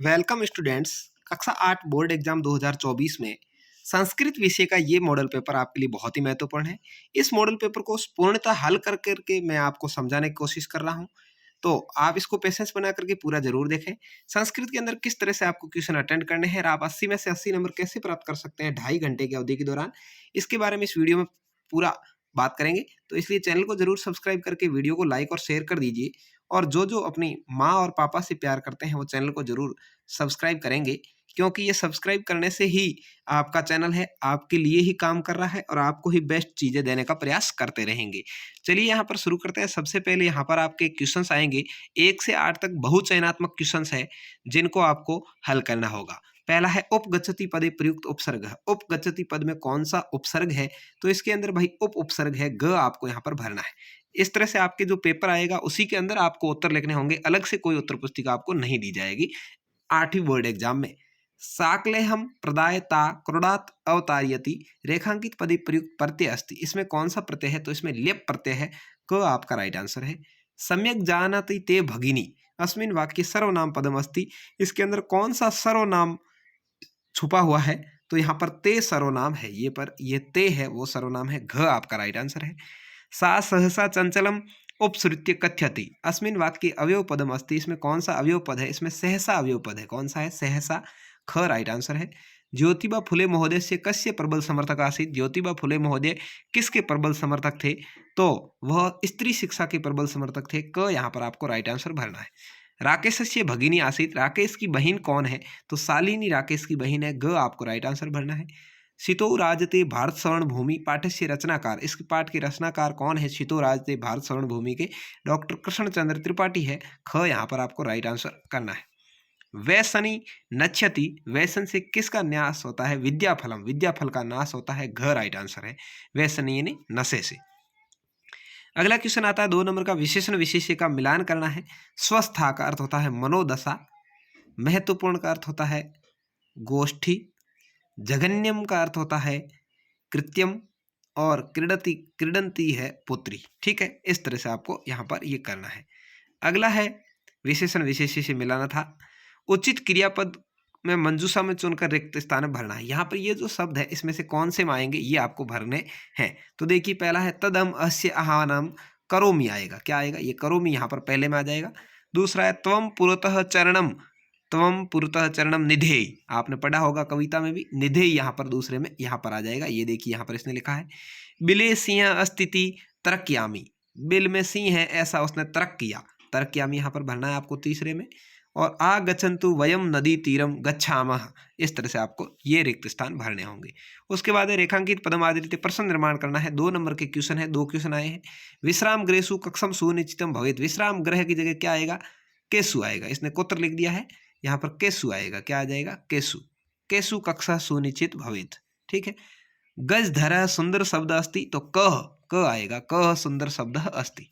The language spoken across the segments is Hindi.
Welcome students. कक्षा 8 बोर्ड एग्जाम 2024 में संस्कृत विषय का ये मॉडल पेपर आपके लिए बहुत ही महत्वपूर्ण है। इस मॉडल पेपर को पूर्णतः हल कर करके मैं आपको समझाने की कोशिश कर रहा हूँ, तो आप इसको पेशेंस बना करके पूरा जरूर देखें। संस्कृत के अंदर किस तरह से आपको क्वेश्चन अटेंड करने हैं और आप 80 में से 80 नंबर कैसे प्राप्त कर सकते हैं 2.5 घंटे की अवधि के दौरान, इसके बारे में इस वीडियो में पूरा बात करेंगे। तो इसलिए चैनल को जरूर सब्सक्राइब करके वीडियो को लाइक और शेयर कर दीजिए, और जो अपनी माँ और पापा से प्यार करते हैं वो चैनल को जरूर सब्सक्राइब करेंगे, क्योंकि ये सब्सक्राइब करने से ही आपका चैनल है आपके लिए ही काम कर रहा है और आपको ही बेस्ट चीज़ें देने का प्रयास करते रहेंगे। चलिए यहाँ पर शुरू करते हैं। सबसे पहले यहाँ पर आपके क्वेश्चंस आएंगे 1 से 8 तक बहुचयनात्मक क्वेश्चंस है जिनको आपको हल करना होगा। पहला है उपगच्छति पदे प्रयुक्त उपसर्ग। उपगच्छति पद में कौन सा उपसर्ग है, तो इसके अंदर भाई उप उपसर्ग है ग, आपको यहाँ पर भरना है। इस तरह से आपके जो पेपर आएगा उसी के अंदर आपको उत्तर लिखने होंगे, अलग से कोई उत्तर पुस्तिका आपको नहीं दी जाएगी 8वीं बोर्ड एग्जाम में। साकले हम प्रदायता क्रोडात अवतार्यति रेखांकित पदे प्रयुक्त प्रत्यय अस्ति, इसमें कौन सा प्रत्यय है, तो इसमें लेप प्रत्यय है, क आपका राइट आंसर है। सम्यक जानति ते भगिनी अस्मिन वाक्य सर्वनाम पदम अस्ति, इसके अंदर कौन सा सर्वनाम छुपा हुआ है, तो यहाँ पर ते सर्वनाम है, ये ते है वो सर्वनाम है, घ आपका राइट आंसर है। सा सहसा चंचलम उपसृत्य कथ्यति अस्मिन वाक्य अवयव पदम अस्ति, इसमें कौन सा अवयव पद है, इसमें सहसा अवयव पद है, कौन सा है, सहसा, ख राइट आंसर है। ज्योतिबा फुले महोदय से कस्य प्रबल समर्थक आसित, ज्योतिबा फुले महोदय किसके प्रबल समर्थक थे, तो वह स्त्री शिक्षा के प्रबल समर्थक थे, क यहाँ पर आपको राइट आंसर भरना है। राकेशस्य भगिनी आसित, राकेश की बहन कौन है, तो शालिनी राकेश की बहन है, ग आपको राइट आंसर भरना है। सितो राजते भारत स्वर्ण भूमि पाठ से रचनाकार, इस पाठ के रचनाकार कौन है, सितो राजते भारत स्वर्ण भूमि के डॉक्टर कृष्ण चंद्र त्रिपाठी है, ख यहाँ पर आपको राइट आंसर करना है। वैसनी नश्यति, वैसन से किसका नाश होता है, विद्याफलम, विद्याफल का नाश होता है, घ राइट आंसर है, वैसनी यानी नशे से। अगला क्वेश्चन आता है 2 नंबर का, विशेषण विशेष्य का मिलान करना है। स्वस्था का अर्थ होता है मनोदशा, महत्वपूर्ण का अर्थ होता है गोष्ठी, जघन्यम का अर्थ होता है कृत्यम, और क्रीडति क्रीडंती है पुत्री। ठीक है, इस तरह से आपको यहाँ पर ये करना है। अगला है विशेषण विशेष्य से मिलाना था। उचित क्रियापद में मंजूषा में चुनकर रिक्त स्थान भरना है। यहाँ पर ये जो शब्द है इसमें से कौन से में आएंगे ये आपको भरने हैं। तो देखिए पहला है तदम अस्य आहानम करोमि आएगा, क्या आएगा, ये करोमि यहाँ पर पहले में आ जाएगा। दूसरा है त्वम पुरतः चरणम, त्वम पुरतः चरणम निधेय, आपने पढ़ा होगा कविता में भी, निधेय यहाँ पर दूसरे में यहाँ पर आ जाएगा। ये देखिए यहाँ पर इसने लिखा है बिले सिंह अस्तिति तरक्यामी, बिल में सिंह है ऐसा उसने तरक किया, तरक्यामी यहाँ पर भरना है आपको तीसरे में। और आ गच्छन्तु वयम नदी तीरम गच्छामः, इस तरह से आपको ये रिक्त स्थान भरने होंगे। उसके बाद रेखांकित पदम आधारित प्रश्न निर्माण करना है। 2 नंबर के क्वेश्चन है, 2 क्वेश्चन आए हैं। विश्राम गृहसु कक्षम सुनिश्चितम भवेत्, विश्राम गृह की जगह क्या आएगा, केसु आएगा, इसने कुत्र लिख दिया है, यहाँ पर केसु आएगा, क्या आ जाएगा, केसु, केसु कक्षा सुनिश्चित भवेत्। ठीक है। गज धरा सुंदर शब्द अस्ति, तो क आएगा, क सुंदर शब्द अस्ति।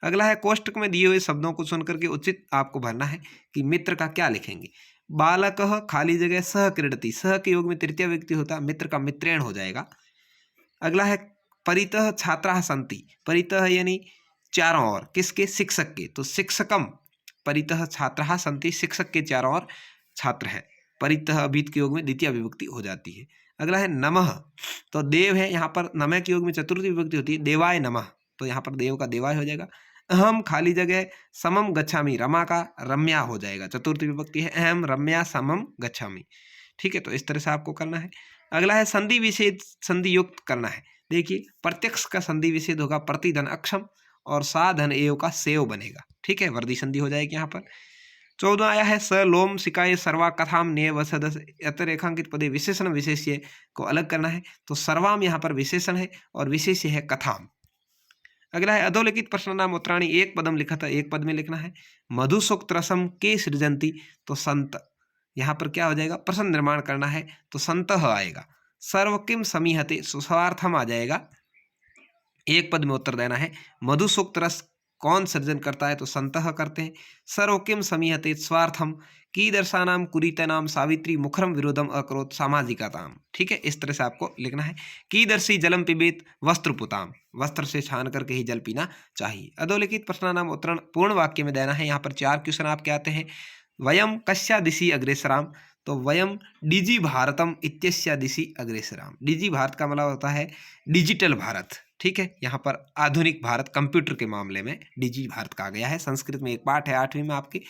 अगला है कोष्टक में दिए हुए शब्दों को सुनकर के उचित आपको भरना है कि मित्र का क्या लिखेंगे। बालक खाली जगह सह क्रीडति, सह के योग में तृतीय व्यक्ति होता है, मित्र का मित्रेण हो जाएगा। अगला है परितः छात्राः सन्ति, परितः यानी चारों ओर, किसके, शिक्षक के, तो शिक्षकम परितः छात्राः सन्ति, शिक्षक के चारों ओर छात्र है, परितः अभीत के योग में द्वितीय विभक्ति हो जाती है। अगला है नमः, तो देव है, यहाँ पर नमः के योग में चतुर्थी विभक्ति होती है, देवाय नमः, तो यहाँ पर देव का देवाय हो जाएगा। अहम खाली जगह समम गच्छामि, रमा का रम्या हो जाएगा, चतुर्थी विभक्ति है, अहम रम्या समम गच्छामि। ठीक है, तो इस तरह से आपको करना है। अगला है संधि विच्छेद, संधि युक्त करना है। देखिए प्रत्यक्ष का संधि विच्छेद होगा प्रतिधन अक्षम, और साधन एव का सेव बनेगा। ठीक है, वर्दी संधि हो जाएगी यहाँ पर। 14 आया है स लोम सिकाय सर्वा कथाम ने वसदस, यत रेखांकित पदे विशेषण विशेष्य को अलग करना है, तो सर्वाम यहाँ पर विशेषण है और विशेष्य है कथाम। अगला है अधोलिखित प्रश्न नाम उत्तराणी, एक पदम लिखा था, एक पद में लिखना है। मधुसूक्त रसम के सृजंती, तो संत, यहाँ पर क्या हो जाएगा, प्रश्न निर्माण करना है, तो संतः आएगा। सर्व किम समीहते, सुस्वार्थम आ जाएगा, एक पद में उत्तर देना है। मधुसूक्त रस कौन सृजन करता है, तो संतः करते हैं। सर्व किम समीहते स्वार्थम कीदर्शानाम कुरीतनाम सावित्री मुखरम विरोधम अकरोत सामाजिकताम। ठीक है, इस तरह से आपको लिखना है। कीदर्शी जलम पिबेत वस्त्रपुताम, वस्त्र से छान करके ही जल पीना चाहिए। अधोलिखित प्रश्नानाम उत्तरण पूर्ण वाक्य में देना है। यहाँ पर 4 क्वेश्चन आपके आते हैं। वयम कस्या दिशि अग्रेसराम, तो वयम डिजि भारतम इत्यस्या दिशि अग्रेसराम। डिजि भारत का मतलब होता है डिजिटल भारत, ठीक है। यहाँ पर आधुनिक भारत कंप्यूटर के मामले में डिजि भारत कहा गया है। संस्कृत में एक पाठ है 8वीं में आपकी,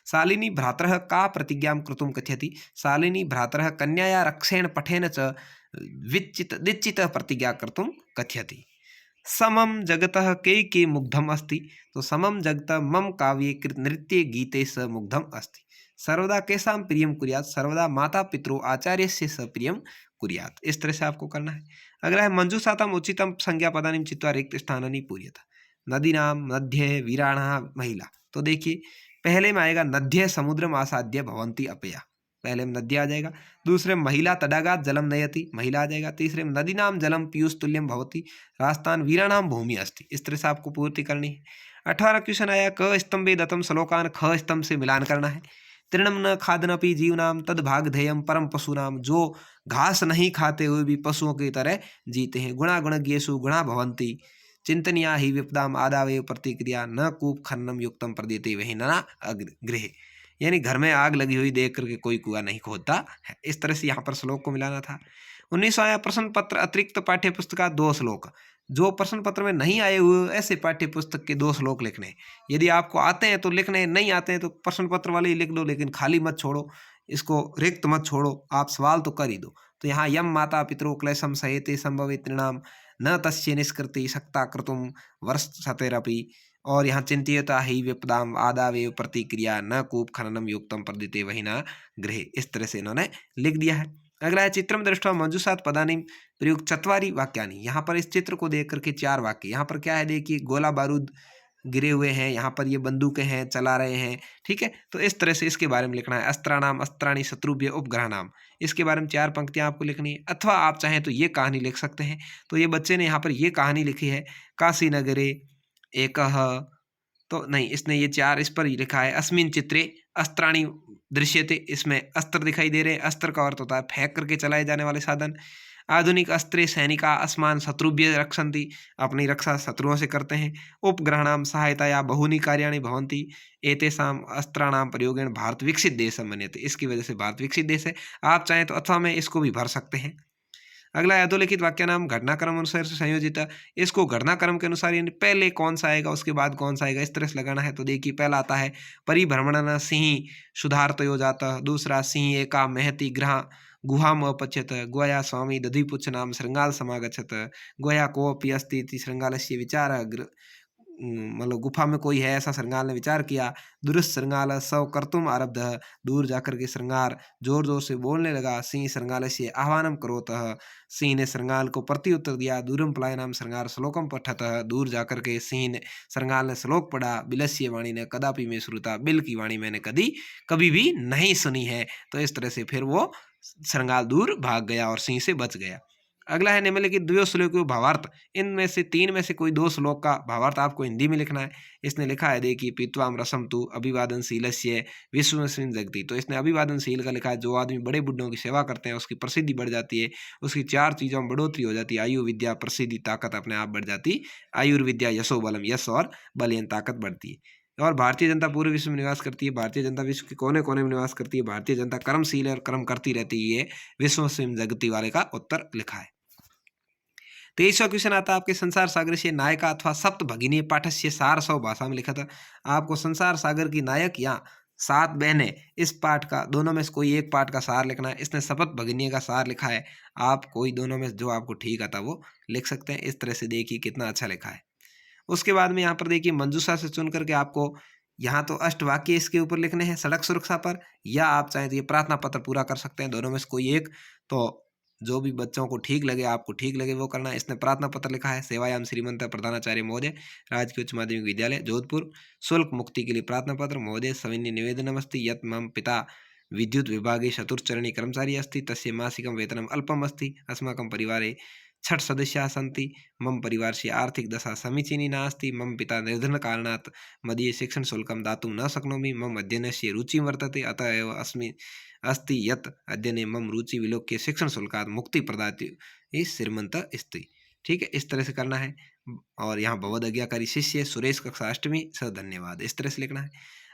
शालिनी भ्रातरः का प्रतिज्ञां कृतुं कथयति, शालिनी भ्रातरः कन्याया रक्षेण पठेन च विच्चित प्रतिज्ञा कर्तुं कथयति। समम जगतः के मुग्धम अस्ति, तो समम जगतः मम काव्ये कृत नृत्ये गीते स मुग्धम अस्ति। सर्वदा केसां प्रियम कुर्यात्, सर्वदा माता पितरो आचार्यस्य स प्रियम कुर्यात्। इस तरह से आपको करना है। अगला है मंजूषाताम उचितम संज्ञा पदानि चित्वा रिक्त स्थानानि पूर्यत। नदीनां नद्ये वीराणः महिला, तो देखिए पहले में आएगा नद्ये समुद्रम आसाद्य भवन्ति अपया, पहले में नद्य आ जाएगा। दूसरे में महिला तडागात जलम नयति, महिला आ जाएगा। तीसरे में नदीनाम जलम पीयूष तुल्यम भवति, राजस्थान वीराणाम भूमि अस्ति। इस तरह से आपको पूर्ति करनी है। 18 क्वेश्चन आया क स्तंभे दतम श्लोकान, ख स्तंभ से मिलान करना है। तृणम न खादनपि जीवनाम तद भाग धेयम परम पशुनाम, जो घास नहीं खाते हुए भी पशुओं की तरह जीते हैं। गुणा गुणज्ञेषु गुणा भवन्ति, चिंतनिया ही विपदाम आदावे प्रतिक्रिया, न कूप खन्नम युक्तम प्रदेते वही ना गृह, यानी घर में आग लगी हुई देख करके कोई कुआं नहीं खोदता है। इस तरह से यहाँ पर श्लोक को मिलाना था। 19 आया प्रश्न पत्र अतिरिक्त पाठ्य पुस्तक का 2 श्लोक, जो प्रश्न पत्र में नहीं आए हुए ऐसे पाठ्य पुस्तक के 2 श्लोक लिखने हैं। यदि आपको आते हैं तो लिखने, नहीं आते हैं तो प्रश्न पत्र वाले ही लिख दो, लेकिन खाली मत छोड़ो, इसको रिक्त मत छोड़ो, आप सवाल तो कर ही दो। तो यहाँ यम माता पितरो क्लेशम सहेते संभवे तृणाम न तस्य निष्कृति शक्ता क्रतुम वर्षतेरपि, और यहाँ चिंत्यता ही विपदाम आदावे प्रतिक्रिया न कूप खननम युक्तम प्रदिते वही न गृह। इस तरह से इन्होंने लिख दिया है। अगला है चित्रम दृष्टवा मंजूषात पदानि प्रयुक्त चत्वारि वाक्यानि, यहाँ पर इस चित्र को देख करके 4 वाक्य। यहाँ पर क्या है देखिए, गोला बारूद गिरे हुए हैं, यहाँ पर ये बंदूकें हैं, चला रहे हैं, ठीक है। तो इस तरह से इसके बारे में लिखना है। अस्त्राणाम अस्त्राणि शत्रुभ्य उपग्रह नाम, इसके बारे में 4 पंक्तियां आपको लिखनी है। अथवा आप चाहें तो ये कहानी लिख सकते हैं। तो ये बच्चे ने यहाँ पर ये कहानी लिखी है, काशी नगरे एकः, तो नहीं, इसने ये 4 इस पर ही लिखा है। अस्मिन चित्रे अस्त्राणि दृश्यते, इसमें अस्त्र दिखाई दे रहे हैं। अस्त्र का अर्थ होता है फेंक करके चलाए जाने वाले साधन। आधुनिक अस्त्रे सैनिका अस्मान शत्रुभ्य रक्षन्ति, अपनी रक्षा शत्रुओं से करते हैं। उपग्रहणाम सहायताया बहुनी कार्याणि भवन्ति, एतेषाम अस्त्राणाम प्रयोगेण भारत विकसित देश मन्यते, इसकी वजह से भारत विकसित देश है। आप चाहें तो अथवा में इसको भी भर सकते हैं। अगला है अधोलिखित वाक्य नाम घटनाक्रम अनुसार से संयोजित, इसको घटनाक्रम के अनुसार यानी पहले कौन सा आएगा उसके बाद कौन सा आएगा, इस तरह से लगाना है। तो देखिए पहला आता है परिभ्रमणन सिंह सुधारतयो जाता, दूसरा सिंह एका महति ग्रह गुहाम अपच्यत, गोया स्वामी दधिपुच्छ नाम श्रृंगाल समागच्छत, गोया कोऽपि अस्ति इति श्रृंगालस्य विचार मतलब गुफा में कोई है ऐसा श्रृंगाल ने विचार किया। दुरुस्त श्रृंगाल सव कर्तुम आरब्ध, दूर जाकर के श्रृंगार जोर जोर से बोलने लगा। सिंह श्रृंगाल से आह्वानम करोतः, सिंह ने श्रृंगाल को प्रत्युत्तर दिया। दूरम पलायनाम श्रृंगार श्लोकम पठत, दूर जाकर के सिंह ने श्रृंगाल ने श्लोक पढ़ा। बिलस्य वाणी ने कदापि में श्रुता, बिल की वाणी मैंने कभी भी नहीं सुनी है। तो इस तरह से फिर वो श्रृंगाल दूर भाग गया और सिंह से बच गया। अगला है निम्नलिखित द्वयो श्लोकों भावार्थ, इनमें से 3 में से कोई 2 श्लोक का भावार्थ आपको हिंदी में लिखना है। इसने लिखा है देखिए पीत्वाम रसम तु अभिवादनशीलस्य विश्वस्मिन् जगति, तो इसने अभिवादनशील का लिखा है। जो आदमी बड़े बुड्ढों की सेवा करते हैं उसकी प्रसिद्धि बढ़ जाती है, उसकी 4 चीज़ों में बढ़ोतरी हो जाती है। आयु विद्या प्रसिद्धि ताकत अपने आप बढ़ जाती। आयुर्विद्या यशो बलम, यश और बल यानी ताकत बढ़ती है। और भारतीय जनता पूरे विश्व में निवास करती है। भारतीय जनता विश्व के कोने कोने में निवास करती है। भारतीय जनता कर्मशील है और कर्म करती रहती है। ये विश्वस्मिन् जगति वाले का उत्तर लिखा है। 23वां क्वेश्चन आता है आपके संसार सागर से नायका अथवा सप्त भगिनी पाठस्य सारसव भाषा में लिखा था। आपको संसार सागर की नायक या 7 बहनें, इस पाठ का दोनों में से कोई एक पाठ का सार लिखना है। इसने शपथ भगिनी का सार लिखा है। आप कोई दोनों में जो आपको ठीक आता वो लिख सकते हैं। इस तरह से देखिए कितना अच्छा लिखा है। उसके बाद में यहाँ पर देखिए मंजूषा से चुन करके आपको यहाँ तो अष्टवाक्य इसके ऊपर लिखने हैं सड़क सुरक्षा पर, या आप चाहें तो ये प्रार्थना पत्र पूरा कर सकते हैं। दोनों में से कोई एक, तो जो भी बच्चों को ठीक लगे, आपको ठीक लगे वो करना है। इसने प्रार्थना पत्र लिखा है। सेवायाम श्रीमंत प्रधानाचार्य महोदय, राजकीय उच्च माध्यमिक विद्यालय जोधपुर, शुल्क मुक्ति के लिए प्रार्थना पत्र। महोदय सविन्य निवेदनमस्ति यत् मम पिता विद्युत विभागे चतुर्चरणी कर्मचारी अस्ति, तस्य मासिकं वेतनम् अल्पम् अस्ति। अस्माकं परिवारे 6 सदस्याः सन्ति। मम परिवारस्य आर्थिक दशा समीचीनी नास्ति। मम पिता निर्धनकारणात् मदीय शिक्षणशुल्कं दातुं न शक्नोमि। मम अध्ययनस्य रुचिः वर्तते, अतः एव अस्ति यत् अध्ययने मम रुचि विलोक्य शिक्षणशुल्कात् मुक्ति प्रदाति श्रीमंत अस्ति। ठीक है, इस तरह से करना है। और यहाँ भगवद आज्ञाकारी शिष्य सुरेश कक्षा 8वीं स धन्यवाद, इस तरह से लिखना है।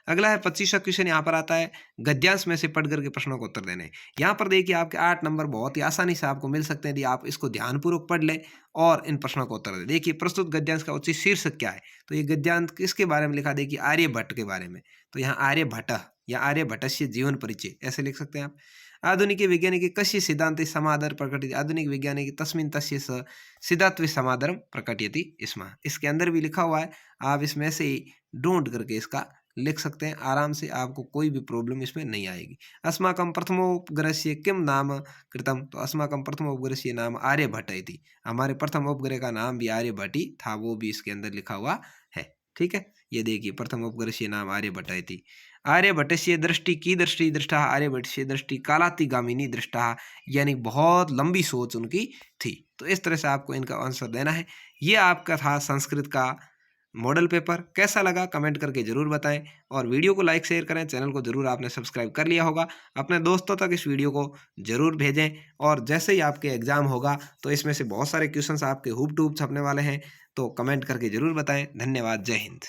अगला है 25वां क्वेश्चन यहाँ पर आता है, गद्यांश में से पढ़ करके प्रश्नों को उत्तर देने। यहाँ पर देखिए आपके 8 नंबर बहुत ही आसानी से आपको मिल सकते हैं यदि आप इसको ध्यानपूर्वक पढ़ लें और इन प्रश्नों को उत्तर दें। देखिए प्रस्तुत गद्यांश का उचित शीर्षक क्या है, तो ये गद्यांश किसके बारे में लिखा, देखिए आर्यभट्ट के बारे में। तो यहाँ आर्यभट्ट या आर्यभट्टस्य जीवन परिचय ऐसे लिख सकते हैं आप। आधुनिक वैज्ञानिक कस्य सिद्धांते समादर प्रकटयति, आधुनिक वैज्ञानिक तस्मिन् तस्य स सिद्धात्वे समादरम प्रकटयति स्म। इसके अंदर भी लिखा हुआ है, आप इसमें से ही ढूंढ करके इसका लिख सकते हैं आराम से, आपको कोई भी प्रॉब्लम इसमें नहीं आएगी। अस्माकं प्रथमोपग्रहस्य किं नाम कृतम, तो अस्माकं प्रथमोपग्रहस्य नाम आर्यभट्ट इति, हमारे प्रथम उपग्रह का नाम भी आर्यभट्ट ही था, वो भी इसके अंदर लिखा हुआ है। ठीक है, ये देखिए प्रथम उपग्रहस्य नाम आर्यभट्ट इति। आर्यभट्टस्य दृष्टि की दृष्टि दृष्टा, आर्यभट्टस्य दृष्टि कालातिगामिनी दृष्टा, यानी बहुत लंबी सोच उनकी थी। तो इस तरह से आपको इनका आंसर देना है। ये आपका था संस्कृत का मॉडल पेपर। कैसा लगा कमेंट करके ज़रूर बताएं और वीडियो को लाइक शेयर करें। चैनल को ज़रूर आपने सब्सक्राइब कर लिया होगा, अपने दोस्तों तक इस वीडियो को ज़रूर भेजें। और जैसे ही आपके एग्ज़ाम होगा तो इसमें से बहुत सारे क्वेश्चंस आपके हुब टूब छपने वाले हैं, तो कमेंट करके ज़रूर बताएं। धन्यवाद, जय हिंद।